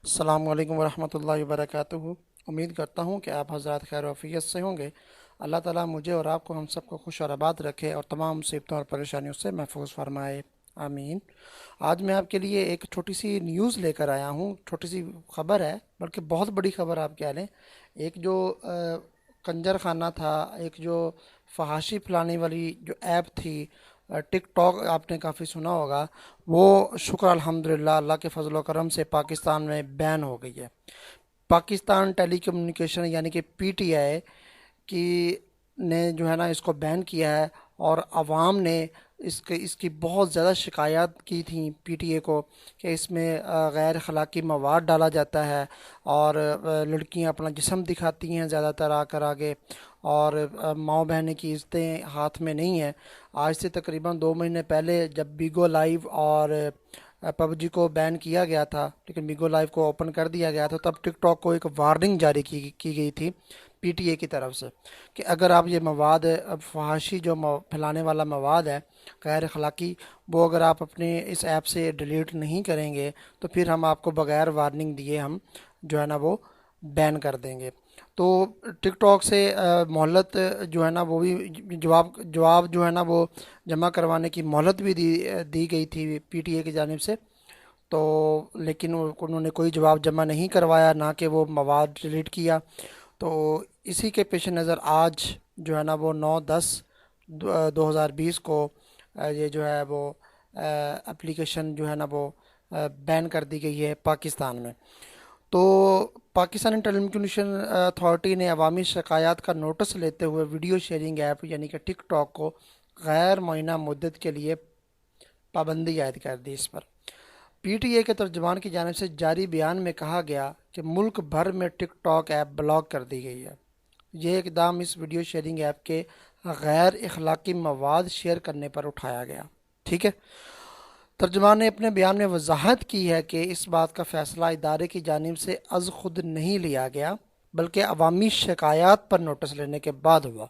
السلام علیکم ورحمۃ اللہ وبرکاتہ۔ امید کرتا ہوں کہ آپ حضرات خیر و عافیت سے ہوں گے۔ اللہ تعالیٰ مجھے اور آپ کو ہم سب کو خوش اور آباد رکھے اور تمام مصیبتوں اور پریشانیوں سے محفوظ فرمائے، آمین۔ آج میں آپ کے لیے ایک چھوٹی سی نیوز لے کر آیا ہوں، چھوٹی سی خبر ہے بلکہ بہت بڑی خبر آپ کہہ لیں۔ ایک جو کنجر خانہ تھا، ایک جو فحاشی پھیلانے والی جو ایپ تھی، ٹک ٹاک، آپ نے کافی سنا ہوگا، وہ شکر الحمدللہ اللہ کے فضل و کرم سے پاکستان میں بین ہو گئی ہے۔ پاکستان ٹیلی کمیونیکیشن یعنی کہ پی ٹی آئی کی نے جو ہے نا اس کو بین کیا ہے، اور عوام نے اس کی بہت زیادہ شکایات کی تھیں پی ٹی اے کو کہ اس میں غیر اخلاقی مواد ڈالا جاتا ہے، اور لڑکیاں اپنا جسم دکھاتی ہیں زیادہ تر آ کر آگے، اور ماؤں بہنیں کی عزتیں ہاتھ میں نہیں ہیں۔ آج سے تقریباً 2 مہینے پہلے جب بیگو لائیو اور پب جی کو بین کیا گیا تھا، لیکن بیگو لائیو کو اوپن کر دیا گیا تھا، تب ٹک ٹاک کو ایک وارننگ جاری کی گئی تھی پی ٹی اے کی طرف سے کہ اگر آپ یہ مواد فحاشی جو پھیلانے والا مواد ہے، غیر اخلاقی، وہ اگر آپ اپنے اس ایپ سے ڈیلیٹ نہیں کریں گے تو پھر ہم آپ کو بغیر وارننگ دیے ہم جو ہے نا وہ بین کر دیں گے۔ تو ٹک ٹاک سے مہلت جو ہے نا وہ بھی جواب جو ہے نا وہ جمع کروانے کی مہلت بھی دی گئی تھی پی ٹی اے کی جانب سے، تو لیکن انہوں نے کوئی جواب جمع نہیں کروایا، نہ کہ وہ مواد ڈیلیٹ کیا۔ تو اسی کے پیش نظر آج جو ہے نا وہ 9/10/2020 کو یہ جو ہے وہ اپلیکیشن جو ہے نا وہ بین کر دی گئی ہے پاکستان میں۔ تو پاکستانی ٹیلی کمیونیکیشن اتھارٹی نے عوامی شکایات کا نوٹس لیتے ہوئے ویڈیو شیئرنگ ایپ یعنی کہ ٹک ٹاک کو غیر معینہ مدت کے لیے پابندی عائد کر دی اس پر۔ پی ٹی اے کے ترجمان کی جانب سے جاری بیان میں کہا گیا کہ ملک بھر میں ٹک ٹاک ایپ بلاک کر دی گئی ہے۔ یہ اقدام اس ویڈیو شیئرنگ ایپ کے غیر اخلاقی مواد شیئر کرنے پر اٹھایا گیا، ٹھیک ہے۔ ترجمان نے اپنے بیان میں وضاحت کی ہے کہ اس بات کا فیصلہ ادارے کی جانب سے از خود نہیں لیا گیا، بلکہ عوامی شکایات پر نوٹس لینے کے بعد ہوا۔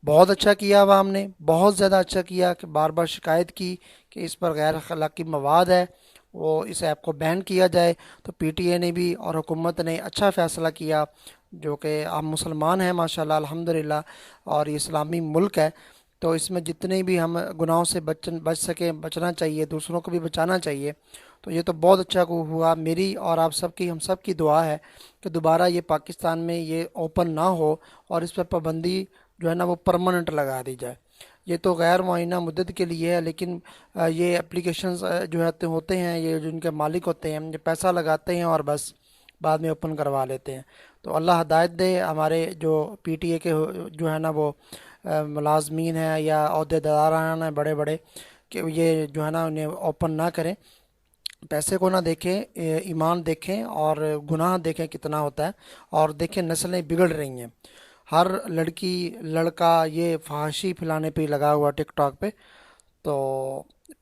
بہت اچھا کیا عوام نے، بہت زیادہ اچھا کیا کہ بار بار شکایت کی کہ اس پر غیر اخلاقی مواد ہے، وہ اس ایپ کو بین کیا جائے۔ تو پی ٹی اے نے بھی اور حکومت نے اچھا فیصلہ کیا، جو کہ ہم مسلمان ہیں ماشاءاللہ الحمدللہ، اور یہ اسلامی ملک ہے، تو اس میں جتنے بھی ہم گناہوں سے بچ سکیں بچنا چاہیے، دوسروں کو بھی بچانا چاہیے۔ تو یہ تو بہت اچھا ہوا۔ میری اور آپ سب کی، ہم سب کی دعا ہے کہ دوبارہ یہ پاکستان میں یہ اوپن نہ ہو، اور اس پر پابندی جو ہے نا وہ پرماننٹ لگا دی جائے۔ یہ تو غیر معینہ مدت کے لیے ہے، لیکن یہ اپلیکیشنز جو ہوتے ہیں، یہ جن کے مالک ہوتے ہیں، یہ پیسہ لگاتے ہیں اور بس بعد میں اوپن کروا لیتے ہیں۔ تو اللہ ہدایت دے ہمارے جو پی ٹی اے کے جو ہے نا وہ ملازمین ہیں یا عہدے داران ہیں بڑے بڑے، کہ یہ جو ہے نا انہیں اوپن نہ کریں، پیسے کو نہ دیکھیں، ایمان دیکھیں اور گناہ دیکھیں کتنا ہوتا ہے، اور دیکھیں نسلیں بگڑ رہی ہیں۔ ہر لڑکی لڑکا یہ فحاشی پھیلانے پہ ہی لگا ہوا ٹک ٹاک پہ۔ تو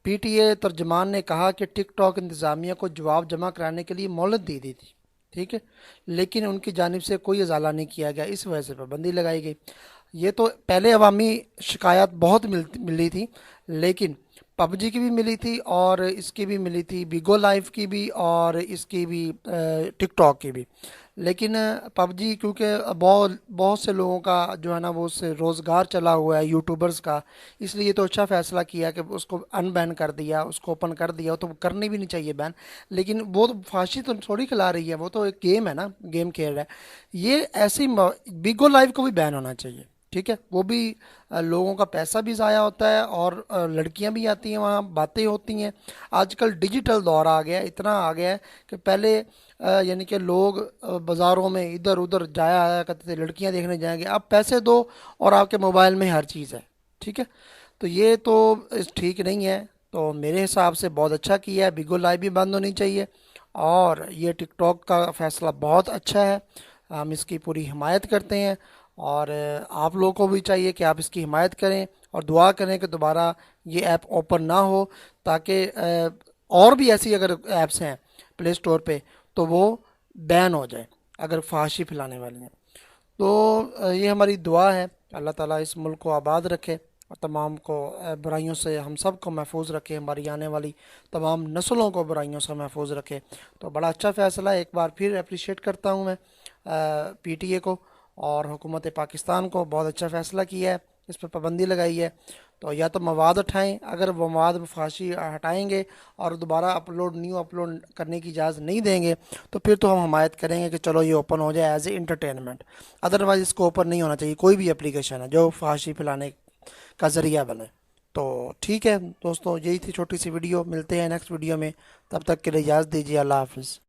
پی ٹی اے ترجمان نے کہا کہ ٹک ٹاک انتظامیہ کو جواب جمع کرانے کے لیے مہلت دی تھی، ٹھیک ہے، لیکن ان کی جانب سے کوئی ازالہ نہیں کیا گیا، اس وجہ سے پابندی لگائی گئی۔ یہ تو پہلے عوامی شکایات بہت ملی تھی، لیکن پب جی کی بھی ملی تھی، اور اس کی بھی ملی تھی، بیگو لائف کی بھی، اور اس کی بھی ٹک ٹاک کی بھی، لیکن پب جی کیونکہ بہت سے لوگوں کا جو ہے نا وہ اس سے روزگار چلا ہوا ہے، یوٹیوبرز کا، اس لیے تو اچھا فیصلہ کیا کہ اس کو ان بین کر دیا، اس کو اوپن کر دیا، تو کرنی بھی نہیں چاہیے بین، لیکن وہ تو فحاشی تو تھوڑی کھلا رہی ہے، وہ تو ایک گیم ہے نا، گیم کھیل رہا ہے۔ یہ ایسی بیگو لائف کو بھی بین ہونا چاہیے، ٹھیک ہے، وہ بھی لوگوں کا پیسہ بھی ضائع ہوتا ہے، اور لڑکیاں بھی آتی ہیں وہاں، باتیں ہوتی ہیں۔ آج کل ڈیجیٹل دور آ گیا ہے، اتنا آ گیا ہے کہ پہلے یعنی کہ لوگ بازاروں میں ادھر ادھر جایا آیا کرتے تھے، لڑکیاں دیکھنے جائیں گے، اب پیسے دو اور آپ کے موبائل میں ہر چیز ہے، ٹھیک ہے۔ تو یہ تو ٹھیک نہیں ہے، تو میرے حساب سے بہت اچھا کیا ہے، بیگو لائف بھی بند ہونی چاہیے، اور یہ ٹک ٹاک کا فیصلہ بہت اچھا ہے، ہم اس کی پوری حمایت کرتے ہیں، اور آپ لوگوں کو بھی چاہیے کہ آپ اس کی حمایت کریں اور دعا کریں کہ دوبارہ یہ ایپ اوپن نہ ہو، تاکہ اور بھی ایسی اگر ایپس ہیں پلے اسٹور پہ تو وہ بین ہو جائے اگر فحاشی پھیلانے والی ہیں۔ تو یہ ہماری دعا ہے، اللہ تعالیٰ اس ملک کو آباد رکھے، اور تمام کو برائیوں سے ہم سب کو محفوظ رکھے، ہماری آنے والی تمام نسلوں کو برائیوں سے محفوظ رکھے۔ تو بڑا اچھا فیصلہ ہے، ایک بار پھر اپریشیٹ کرتا ہوں میں پی ٹی اے کو اور حکومت پاکستان کو، بہت اچھا فیصلہ کیا ہے، اس پہ پابندی لگائی ہے۔ تو یا تو مواد ہٹائیں، اگر وہ مواد فحاشی ہٹائیں گے اور دوبارہ نیو اپلوڈ کرنے کی اجازت نہیں دیں گے تو پھر تو ہم حمایت کریں گے کہ چلو یہ اوپن ہو جائے ایز اے انٹرٹینمنٹ، ادروائز اس کو اوپن نہیں ہونا چاہیے کوئی بھی اپلیکیشن ہے جو فحاشی پھیلانے کا ذریعہ بنے۔ تو ٹھیک ہے دوستوں، یہی تھی چھوٹی سی ویڈیو، ملتے ہیں نیکسٹ ویڈیو میں، تب تک کے لیے اجازت دیجیے، اللہ حافظ۔